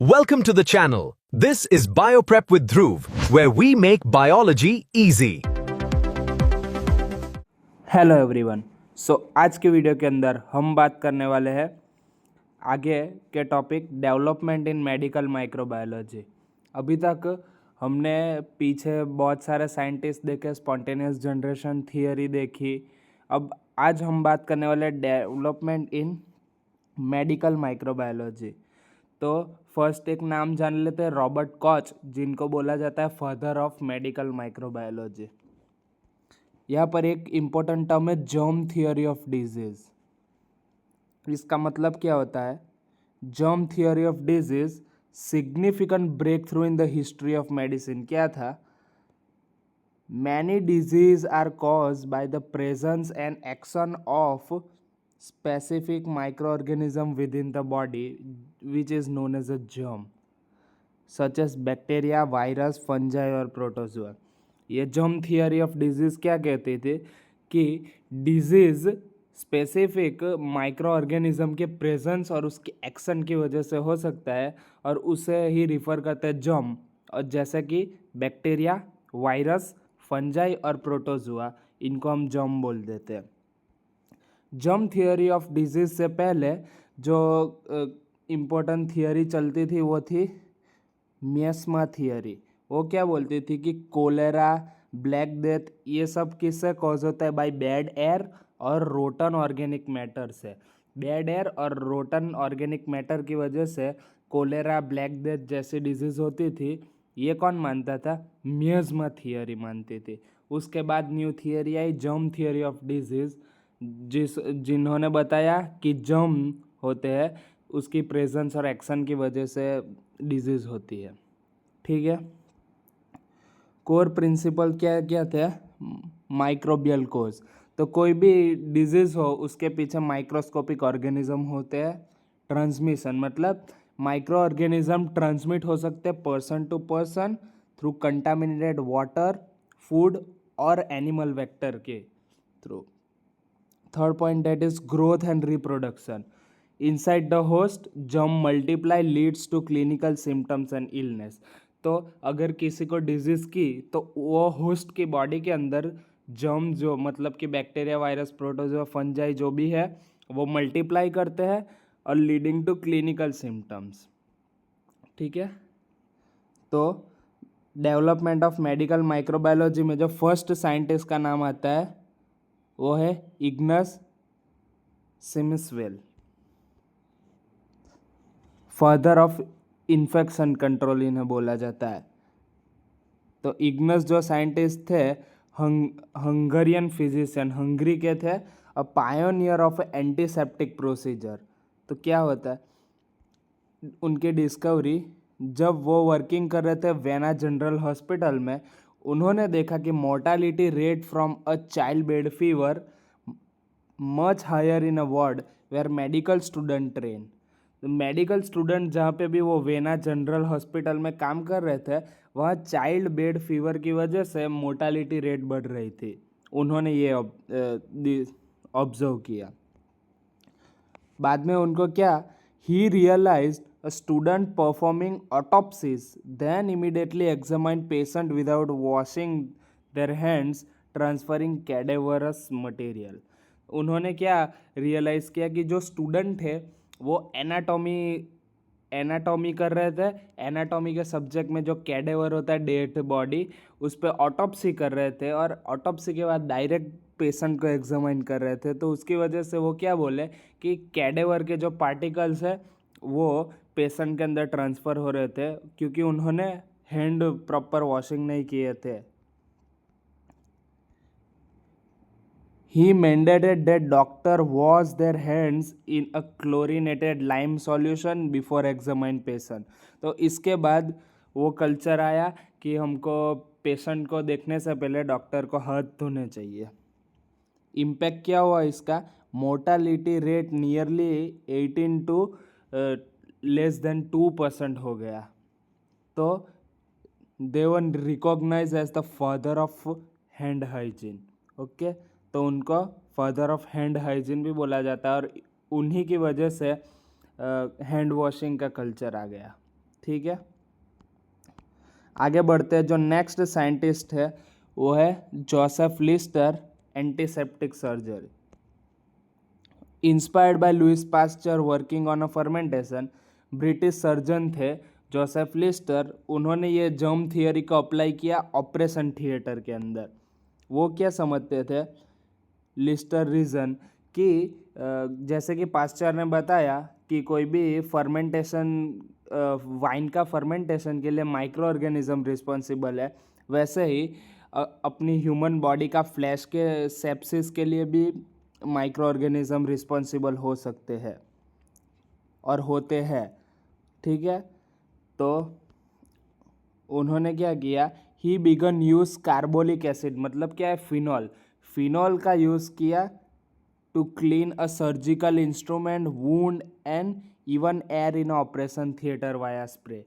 Welcome to the channel. This is BioPrep with Dhruv, where we make biology easy. Hello everyone. आज के video के अंदर हम बात करने वाले हैं आगे के topic development in medical microbiology. अभी तक हमने पीछे बहुत सारे साइंटिस्ट देखे, स्पॉन्टेनियस जनरेशन थियरी देखी। अब आज हम बात करने वाले डेवलपमेंट इन मेडिकल माइक्रोबायोलॉजी। तो फर्स्ट एक नाम जान लेते हैं, रॉबर्ट कॉच, जिनको बोला जाता है फादर ऑफ मेडिकल माइक्रोबायोलॉजी। यहाँ पर एक इम्पोर्टेंट टर्म है जर्म थियोरी ऑफ डिजीज। इसका मतलब क्या होता है? Germ theory of disease significant breakthrough in the history of medicine. क्या था? Many disease are caused by the presence and action of specific microorganism within the body which is known as a germ such as bacteria, virus, fungi और protozoa। ये germ theory of disease क्या कहते थे कि disease specific micro organism के presence और उसके action की वजह से हो सकता है, और उसे ही रिफर करते हैं जर्म। और जैसे कि बैक्टीरिया, वायरस, फंजाई और प्रोटोजुआ, इनको हम जर्म बोल देते हैं। जर्म थियोरी ऑफ डिजीज से पहले जो इम्पोर्टेंट थियोरी चलती थी वो थी मियास्मा थियोरी। वो क्या बोलती थी कि कोलेरा, ब्लैक डेथ, ये सब किससे कॉज होता है? बाय बैड एयर और रोटन ऑर्गेनिक मैटर से। बैड एयर और रोटन ऑर्गेनिक मैटर की वजह से कोलेरा, ब्लैक डेथ जैसी डिजीज होती थी। ये कौन मानता था? मियास्मा थियोरी मानती थी। उसके बाद new theory I germ theory of disease, जिन्होंने बताया कि जर्म होते हैं, उसकी प्रेजेंस और एक्शन की वजह से डिजीज होती है। ठीक है। कोर प्रिंसिपल क्या क्या थे? माइक्रोबियल कोज। तो कोई भी डिजीज हो उसके पीछे माइक्रोस्कोपिक ऑर्गेनिज्म होते हैं। ट्रांसमिशन मतलब माइक्रो ऑर्गेनिज्म ट्रांसमिट हो सकते हैं person to person through contaminated water, food और एनिमल वेक्टर के through. Third point, that is growth and reproduction. Inside the host, germ multiply leads to clinical symptoms and illness. तो अगर किसी को disease की तो वो होस्ट की बॉडी के अंदर जर्म, जो मतलब कि बैक्टीरिया, वायरस, प्रोटोजोआ, फंजाई जो भी है, वो मल्टीप्लाई करते हैं और लीडिंग टू क्लिनिकल सिम्टम्स। ठीक है। तो डेवलपमेंट ऑफ मेडिकल माइक्रोबायोलॉजी में जो फर्स्ट साइंटिस्ट का नाम आता है वो है Ignaz Semmelweis, father of infection control इन्हें बोला जाता है। तो इग्नस जो साइंटिस्ट थे, हंगरियन फिजिशियन, हंगरी के थे, a pioneer of antiseptic procedure. तो क्या होता है? उनकी डिस्कवरी जब वो वर्किंग कर रहे थे वेना जनरल हॉस्पिटल में, उन्होंने देखा कि mortality rate from a childbed fever much higher in a ward where medical student train. Medical student जहाँ पे भी वो वेना जनरल हॉस्पिटल में काम कर रहे थे, वहाँ चाइल्ड बेड फीवर की वजह से मोर्टालिटी रेट बढ़ रही थी। उन्होंने ये ऑब्जर्व किया। बाद में उनको क्या, ही realised a student performing autopsies then immediately examined patient without washing their hands, transferring cadaverous material। उन्होंने क्या रियलाइज़ किया कि जो स्टूडेंट थे वो एनाटॉमी कर रहे थे। एनाटॉमी के सब्जेक्ट में जो कैडेवर होता है, डेड बॉडी, उस पर ऑटोप्सी कर रहे थे, और ऑटोप्सी के बाद डायरेक्ट पेशेंट को एग्जामाइन कर रहे थे। तो उसकी वजह से वो क्या बोले कि कैडेवर के जो पार्टिकल्स है वो पेशेंट के अंदर ट्रांसफ़र हो रहे थे, क्योंकि उन्होंने हैंड प्रॉपर वॉशिंग नहीं किए थे। He mandated that doctor wash their hands in a chlorinated lime solution before examine patient। तो इसके बाद वो कल्चर आया कि हमको पेशेंट को देखने से पहले डॉक्टर को हाथ धोने चाहिए। इम्पैक्ट क्या हुआ इसका? Mortality rate nearly 18 to less than 2% हो गया। तो they were recognised as the father of hand hygiene. Okay, तो उनको फादर ऑफ हैंड हाइजीन भी बोला जाता है, और उन्हीं की वजह से हैंड वॉशिंग का कल्चर आ गया। ठीक है, आगे बढ़ते हैं। जो नेक्स्ट साइंटिस्ट है वो है Joseph Lister, antiseptic surgery. Inspired by Louis Pasteur working on a fermentation, British surgeon थे जोसेफ लिस्टर। उन्होंने ये जर्म थियरी को अप्लाई किया ऑपरेशन थिएटर के अंदर। वो क्या समझते थे, लिस्टर रीजन कि जैसे कि पास्चर ने बताया कि कोई भी फर्मेंटेशन, वाइन का फर्मेंटेशन के लिए माइक्रो ऑर्गेनिज्म रिस्पॉन्सिबल है, वैसे ही अपनी ह्यूमन बॉडी का फ्लैश के सेप्सिस के लिए भी माइक्रो ऑर्गेनिज्म रिस्पॉन्सिबल हो सकते हैं और होते हैं। ठीक है, तो उन्होंने क्या किया, he began use carbolic acid, मतलब क्या है, फिनॉल। फिनॉल का यूज़ किया to clean a surgical instrument, wound and even air in operation theatre via spray.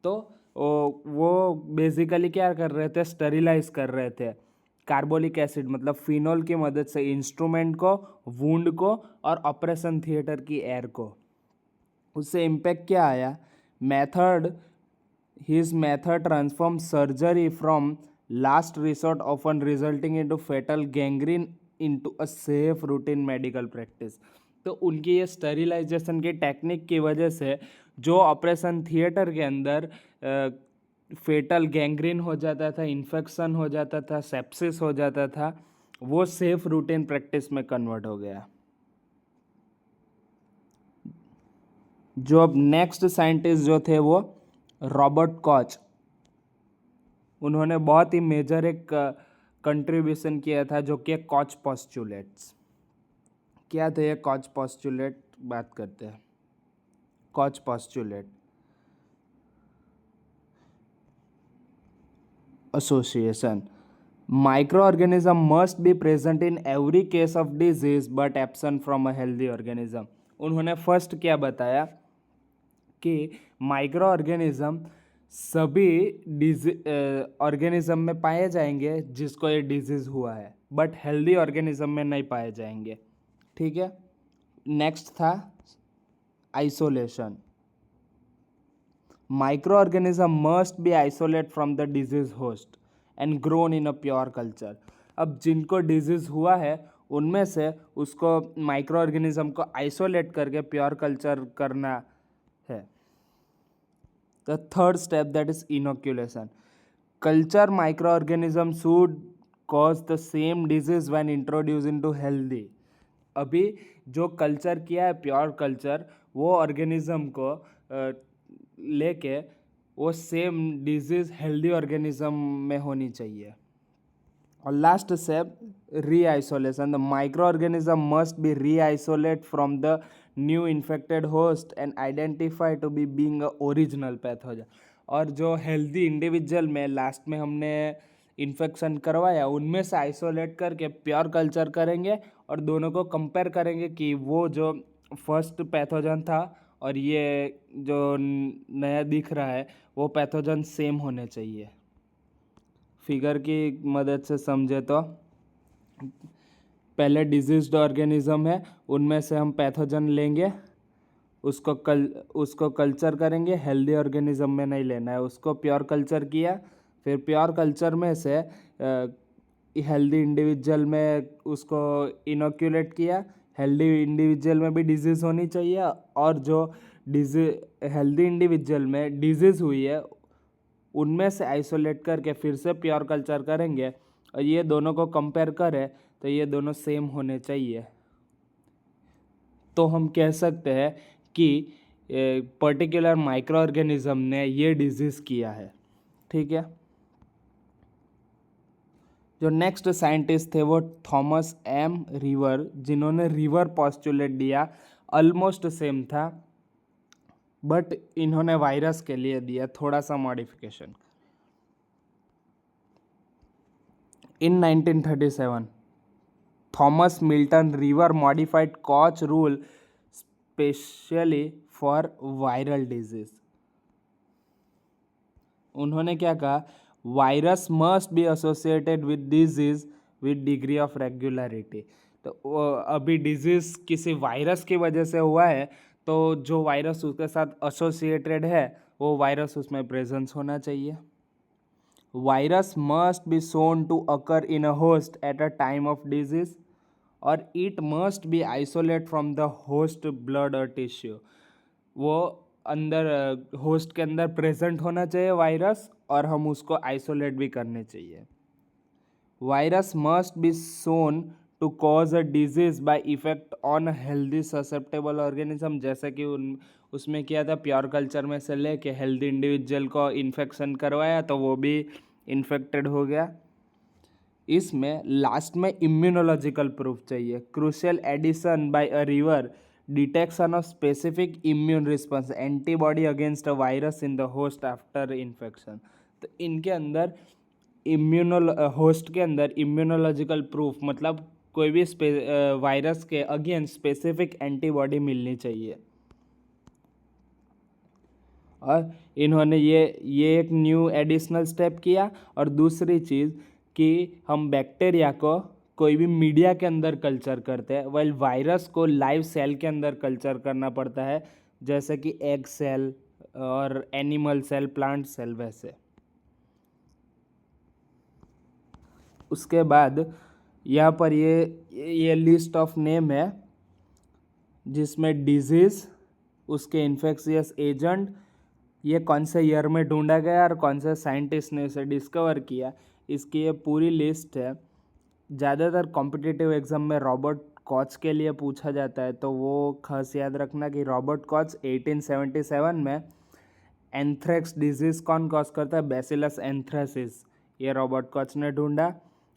तो वो बेसिकली क्या कर रहे थे, स्टरीलाइज कर रहे थे कार्बोलिक एसिड मतलब फिनॉल की मदद से इंस्ट्रूमेंट को, वुंड को और ऑपरेशन थिएटर की एयर को। उससे इम्पैक्ट क्या आया, method, his method transformed surgery from last resort, often resulting into fatal gangrene, into a safe routine medical practice। तो उनकी ये स्टरीलाइजेशन की टेक्निक की वजह से जो ऑपरेशन थिएटर के अंदर फेटल गैंग्रीन हो जाता था, इन्फेक्शन हो जाता था, सेप्सिस हो जाता था, वो सेफ रूटीन प्रैक्टिस में कन्वर्ट हो गया। जो अब नेक्स्ट साइंटिस्ट जो थे वो रॉबर्ट कॉच। उन्होंने बहुत ही मेजर एक कंट्रीब्यूशन किया था जो कि कॉच पोस्टुलेट्स। क्या थे ये कॉच पोस्टुलेट, बात करते हैं। Koch postulate association, micro organism must be present in every case of disease but absent from a healthy organism. उन्होंने फर्स्ट क्या बताया कि माइक्रो ऑर्गेनिज्म सभी ऑर्गेनिज्म में पाए जाएंगे जिसको ये डिजीज हुआ है, बट हेल्दी ऑर्गेनिज्म में नहीं पाए जाएंगे। ठीक है, नेक्स्ट था isolation. Micro organism must be isolate from the disease host and grown in a pure culture. अब जिनको डिजीज हुआ है उनमें से उसको माइक्रो ऑर्गेनिज्म को आइसोलेट करके प्योर कल्चर करना है। The third step, that is inoculation. Culture microorganism should cause the same disease when introduced into healthy। अभी जो कल्चर किया है प्योर कल्चर, वो ऑर्गेनिज्म को लेके वो सेम डिजीज हेल्दी ऑर्गेनिज्म में होनी चाहिए। और last step, reisolation. The micro organism must be reisolate from the new infected host and identify to be being a original pathogen. और जो हेल्दी इंडिविजुअल में लास्ट में हमने इन्फेक्शन करवाया उनमें से आइसोलेट करके प्योर कल्चर करेंगे और दोनों को कंपेयर करेंगे कि वो जो फर्स्ट पैथोजन था और ये जो नया दिख रहा है वो पैथोजन सेम होने चाहिए। फिगर की मदद से समझे तो पहले डिजीज्ड ऑर्गेनिज्म है, उनमें से हम पैथोजन लेंगे, उसको कल्चर करेंगे, हेल्दी ऑर्गेनिज्म में नहीं लेना है, उसको प्योर कल्चर किया, फिर प्योर कल्चर में से हेल्दी इंडिविजुअल में उसको इनोक्यूलेट किया। हेल्दी इंडिविजुअल में भी डिजीज़ होनी चाहिए और जो हेल्दी इंडिविजुअल में डिजीज़ हुई है उनमें से आइसोलेट करके फिर से प्योर कल्चर करेंगे और ये दोनों को कंपेयर करें तो ये दोनों सेम होने चाहिए। तो हम कह सकते हैं कि पर्टिकुलर माइक्रो ऑर्गेनिज्म ने ये डिजीज़ किया है। ठीक है, जो नेक्स्ट साइंटिस्ट थे वो थॉमस एम रिवर, जिन्होंने रिवर पोस्टुलेट दिया, ऑलमोस्ट सेम था बट इन्होंने वायरस के लिए दिया थोड़ा सा modification. In 1937 Thomas Milton River modified Koch rule specially for viral disease. उन्होंने क्या कहा, virus must be associated with disease with degree of regularity. तो अभी डिजीज किसी वायरस की वजह से हुआ है तो जो वायरस उसके साथ एसोसिएटेड है वो वायरस उसमें प्रेजेंस होना चाहिए। Virus must be shown to occur in a host at a time of disease और it must be isolate from the host blood और टिश्यू। वो अंदर होस्ट के अंदर प्रेजेंट होना चाहिए वायरस, और हम उसको आइसोलेट भी करने चाहिए। Virus must be shown to cause a disease by effect on healthy susceptible organism, जैसे कि उसमें किया था प्योर कल्चर में से लेके हेल्दी इंडिविजुअल को इन्फेक्शन करवाया तो वो भी इन्फेक्टेड हो गया। इसमें लास्ट में इम्यूनोलॉजिकल प्रूफ चाहिए। Crucial addition by a River detection of specific immune response antibody against a virus in the host after infection. तो इनके अंदर होस्ट के अंदर इम्यूनोलॉजिकल प्रूफ मतलब कोई भी वायरस के अगेंस्ट स्पेसिफिक एंटीबॉडी मिलनी चाहिए। और इन्होंने ये एक न्यू एडिशनल स्टेप किया। और दूसरी चीज़ कि हम बैक्टीरिया को कोई भी मीडिया के अंदर कल्चर करते हैं, वाइल वायरस को लाइव सेल के अंदर कल्चर करना पड़ता है, जैसे कि एग सेल और एनिमल सेल, प्लांट सेल वैसे। उसके बाद यहाँ पर ये लिस्ट ऑफ नेम है जिसमें डिजीज़, उसके इन्फेक्शियस एजेंट, ये कौन से ईयर में ढूंढा गया और कौन से साइंटिस्ट ने इसे डिस्कवर किया, इसकी ये पूरी लिस्ट है। ज़्यादातर कॉम्पिटिटिव एग्जाम में रॉबर्ट कॉच के लिए पूछा जाता है, तो वो खास याद रखना कि रॉबर्ट कॉच 1877 में एंथ्रेक्स डिजीज़ कौन कॉज करता है, बैसिलस एंथ्रेसिस, ये रॉबर्ट कॉच ने ढूंढा।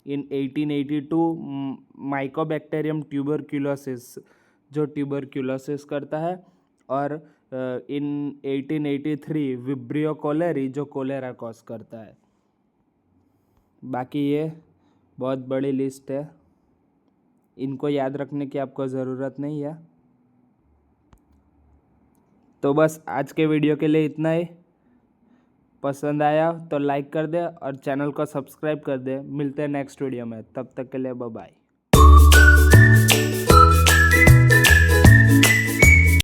इन 1882 माइकोबैक्टीरियम ट्यूबरक्यूलोसिस, जो ट्यूबरक्यूलोसिस करता है। और इन 1883 विब्रियो कोलेरी, जो कोलेरा कॉज करता है। बाकी ये बहुत बड़ी लिस्ट है, इनको याद रखने की आपको ज़रूरत नहीं है। तो बस आज के वीडियो के लिए इतना ही। पसंद आया तो लाइक कर दे और चैनल को सब्सक्राइब कर दे। मिलते हैं नेक्स्ट वीडियो में, तब तक के लिए बाय बाय।